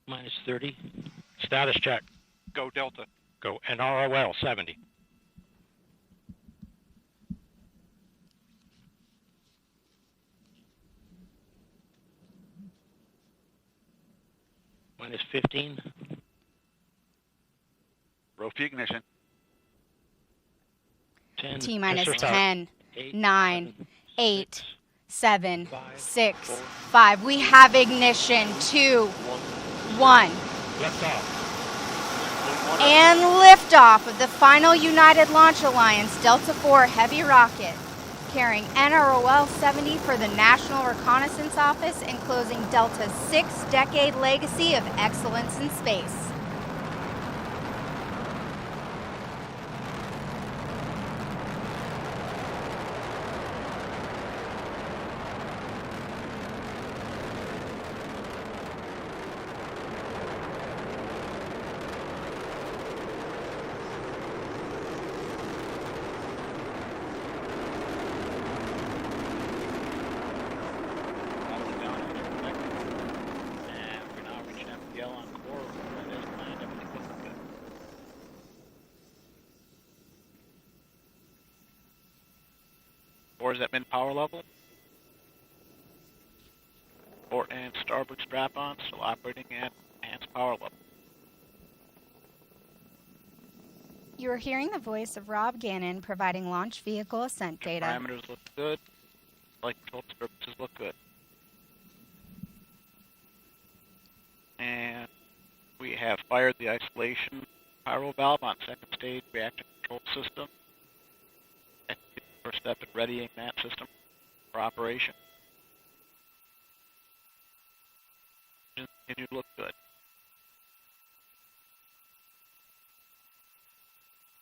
Minus 30. Status check. Go Delta. Go NROL-70. Minus 15. Rope ignition. 10. T minus Mr. Start. 10, 8, 9, 8, 7, 5, 6, 4, 5. We have ignition. 2, 1. Left off. And liftoff of the final United Launch Alliance Delta IV Heavy rocket, carrying NROL-70 for the National Reconnaissance Office and closing Delta's 6-decade legacy of excellence in space. Or is that min power level? Port and starboard strap-on still operating at enhanced power level. You are hearing the voice of Rob Gannon providing launch vehicle ascent data. Parameters look good. Flight control disturbances look good. And we have fired the isolation pyro valve on second stage reactor control system. First step in readying that system for operation. Engines continue to look good.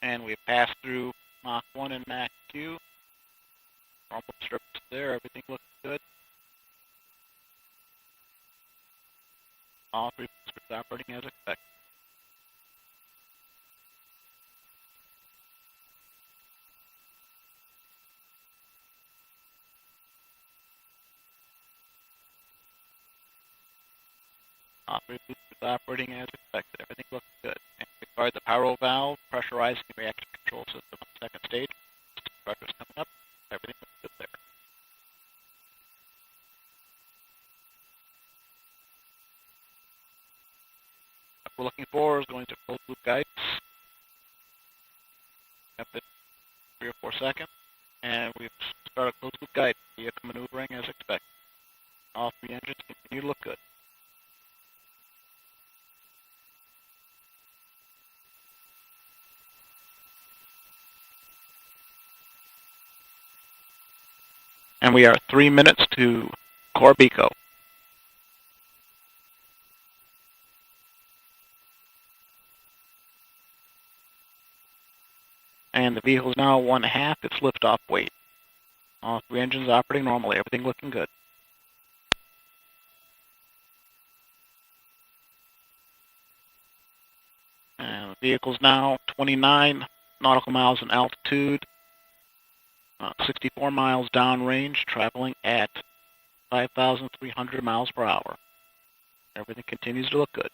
And we've passed through Mach 1 and Mach 2. Normal disturbances there, everything looks good. All three boosters operating as expected. All three boosters operating as expected. Everything looks good. And we fired the pyro valve, pressurizing the reactor control system on the second stage. Pressure's coming up. Everything looks good there. What we're looking for is going to closed loop guidance. Up at 3 or 4 seconds. And we've started closed loop guidance. Vehicle maneuvering as expected. All three engines continue to look good. And we are 3 minutes to Corbico. And the vehicle is now 1/2 its liftoff weight. All three engines operating normally, everything looking good. And the vehicle's now 29 nautical miles in altitude, 64 miles downrange, traveling at 5,300 miles per hour. Everything continues to look good.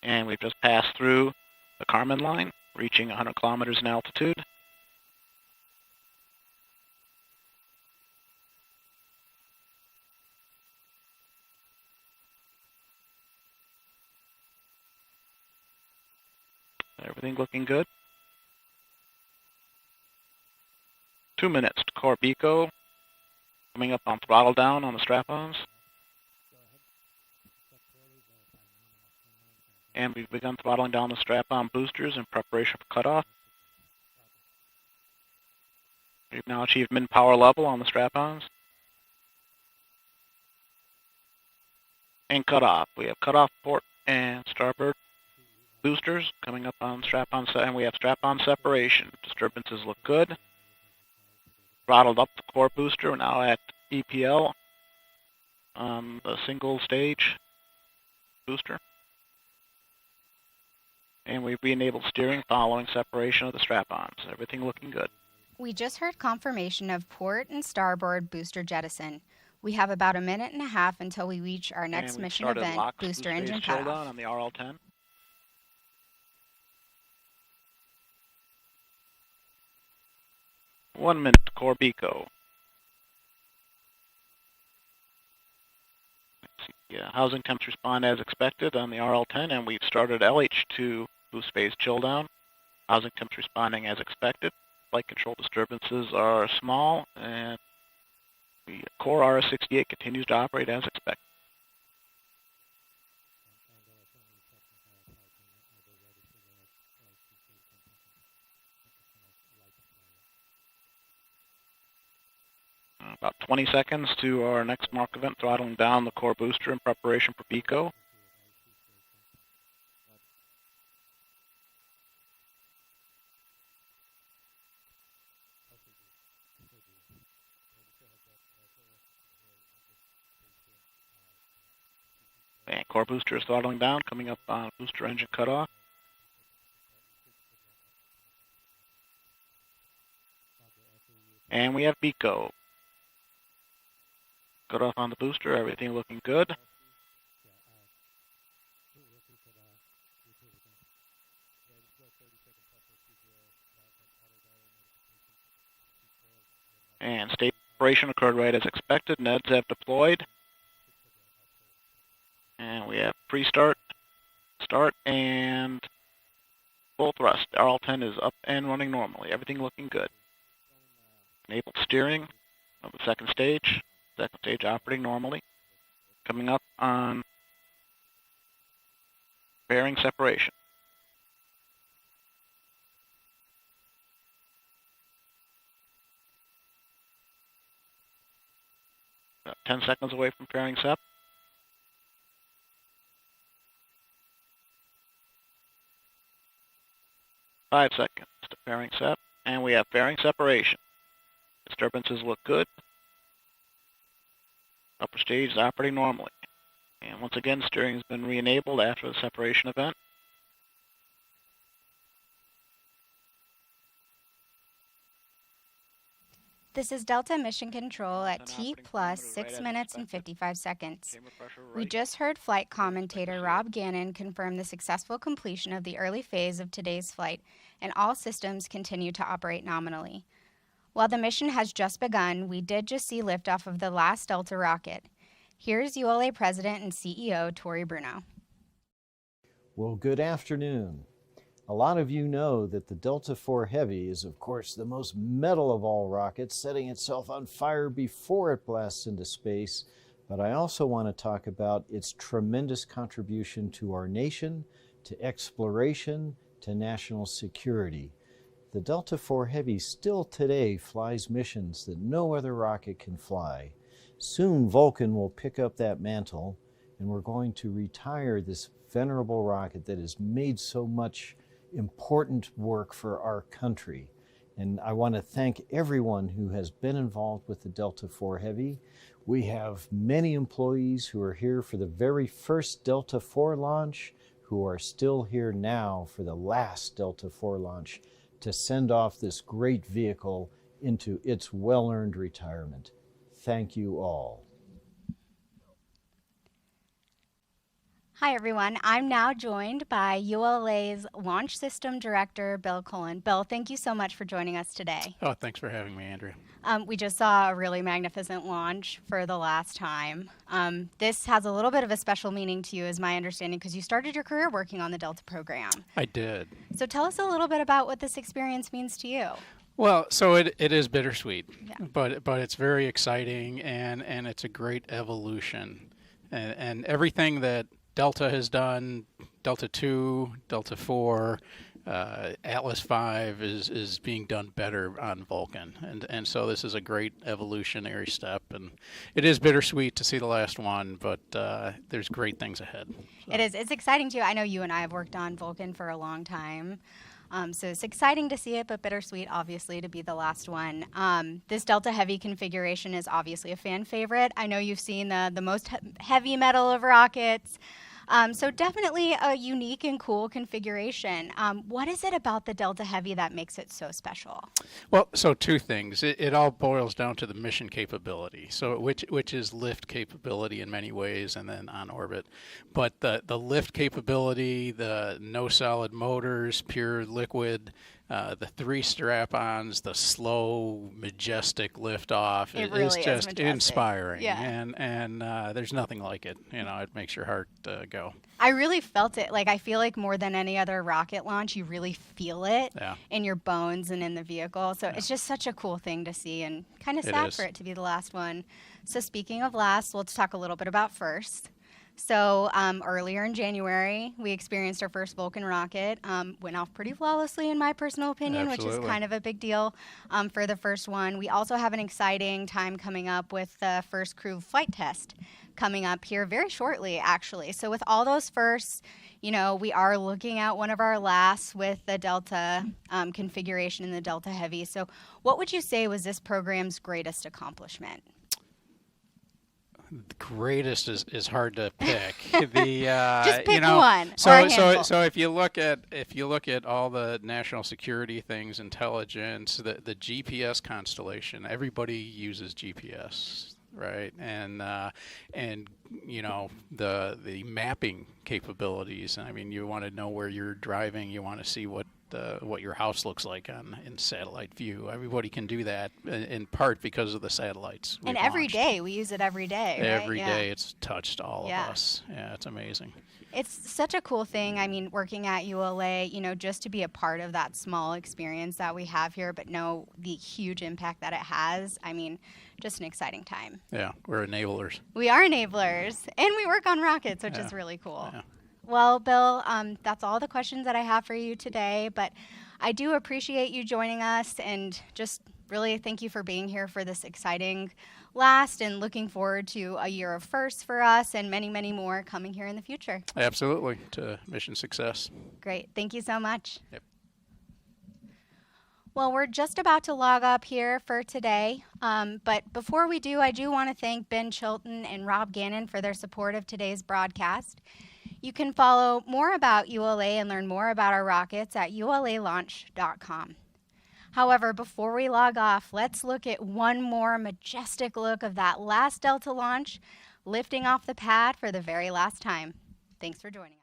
And we've just passed through the Kármán line, reaching 100 kilometers in altitude. Everything looking good. 2 minutes to Corbico. Coming up on throttle down on the strap-ons. And we've begun throttling down the strap-on boosters in preparation for cutoff. We've now achieved min-power level on the strap-ons. And cutoff. We have cutoff port and starboard boosters coming up on strap-on, and we have strap-on separation. Disturbances look good. Throttled up the core booster. We're now at EPL on the single stage booster. And we've re-enabled steering following separation of the strap-ons. Everything looking good. We just heard confirmation of port and starboard booster jettison. We have about a minute and a half until we reach our next And we've mission started event, LOX booster phase engine showdown cutoff. on the RL-10. One minute to core BECO. Housing temps respond as expected on the RL-10, and we've started LH2 boost phase chill down. Housing temps responding as expected. Flight control disturbances are small, and the core RS-68 continues to operate as expected. About 20 seconds to our next mark event, throttling down the core booster in preparation for BECO. And core booster is throttling down, coming up on booster engine cutoff. And we have BECO. Cutoff on the booster, everything looking good. And state operation occurred right as expected. NEDs have deployed. And we have pre-start, start, and full thrust. RL-10 is up and running normally. Everything looking good. Enabled steering of the second stage. Second stage operating normally. Coming up on bearing separation. About 10 seconds away from pairing sep. 5 seconds to pairing sep, and we have pairing separation. Disturbances look good. Upper stage is operating normally. And once again, steering has been re-enabled after the separation event. This is Delta Mission Control at T plus 6 minutes and 55 seconds. We just heard flight commentator Rob Gannon confirm the successful completion of the early phase of today's flight, and all systems continue to operate nominally. While the mission has just begun, we did just see liftoff of the last Delta rocket. Here's ULA President and CEO Tory Bruno. Well, good afternoon. A lot of you know that the Delta IV Heavy is, of course, the most metal of all rockets, setting itself on fire before it blasts into space. But I also want to talk about its tremendous contribution to our nation, to exploration, to national security. The Delta IV Heavy still today flies missions that no other rocket can fly. Soon Vulcan will pick up that mantle, and we're going to retire this venerable rocket that has made so much important work for our country. And I want to thank everyone who has been involved with the Delta IV Heavy. We have many employees who are here for the very first Delta IV launch, who are still here now for the last Delta IV launch to send off this great vehicle into its well-earned retirement. Thank you all. Hi, everyone. I'm now joined by ULA's Launch System Director, Bill Cullen. Bill, thank you so much for joining us today. Oh, thanks for having me, Andrea. We just saw a really magnificent launch for the last time. This has a little bit of a special meaning to you, is my understanding, because you started your career working on the Delta program. I did. So tell us a little bit about what this experience means to you. Well, so it is bittersweet, Yeah. but it's very exciting, and it's a great evolution. And everything that Delta has done, Delta 2, Delta 4, Atlas 5 is being done better on Vulcan. And so this is a great evolutionary step. And it is bittersweet to see the last one, but there's great things ahead. So. It is. It's exciting, too. I know you and I have worked on Vulcan for a long time. So it's exciting to see it, but bittersweet, obviously, to be the last one. This Delta Heavy configuration is obviously a fan favorite. I know you've seen the most heavy metal of rockets. So definitely a unique and cool configuration. What is it about the Delta Heavy that makes it so special? Well, so two things. It all boils down to the mission capability, so which is lift capability in many ways, and then on orbit. But the lift capability, the no solid motors, pure liquid, the 3 strap-ons, the slow, majestic liftoff, It is really is just majestic. inspiring. Yeah. And there's nothing like it. It makes your heart go. I really felt it. Like, I feel like more than any other rocket launch, you really feel it Yeah. in your bones and in the vehicle. So it's just such a cool thing to see, and kind of sad is. for it to be the last one. So speaking of last, let's talk a little bit about first. So earlier in January, we experienced our first Vulcan rocket. Went off pretty flawlessly, in my personal opinion, which Absolutely. is kind of a big deal for the first one. We also have an exciting time coming up with the first crew flight test coming up here very shortly, actually. So with all those firsts, we are looking at one of our lasts with the Delta configuration in the Delta Heavy. So what would you say was this program's greatest accomplishment? The greatest is hard to pick. Just pick one, So or a handful. so if you look at all the national security things, intelligence, the GPS constellation, everybody uses GPS, right? And the mapping capabilities. I mean, you want to know where you're driving. You want to see what your house looks like in satellite view. Everybody can do that in part because of the satellites. And we've every launched. day, we use it every day, right? Every Yeah. day it's touched all of us. Yeah, it's amazing. It's such a cool thing. I mean, working at ULA, just to be a part of that small experience that we have here, but know the huge impact that it has. I mean, just an exciting time. Yeah, we're enablers. We are enablers, and we work on rockets, which is Yeah. really cool. Yeah. Well, Bill, that's all the questions that I have for you today, but I do appreciate you joining us, and just really thank you for being here for this exciting last, and looking forward to a year of firsts for us and many, many more coming here in the future. Absolutely, to mission success. Great. Thank you so much. Yep. Well, we're just about to log up here for today, but before we do, I do want to thank Ben Chilton and Rob Gannon for their support of today's broadcast. You can follow more about ULA and learn more about our rockets at ulalaunch.com. However, before we log off, let's look at one more majestic look of that last Delta launch, lifting off the pad for the very last time. Thanks for joining us.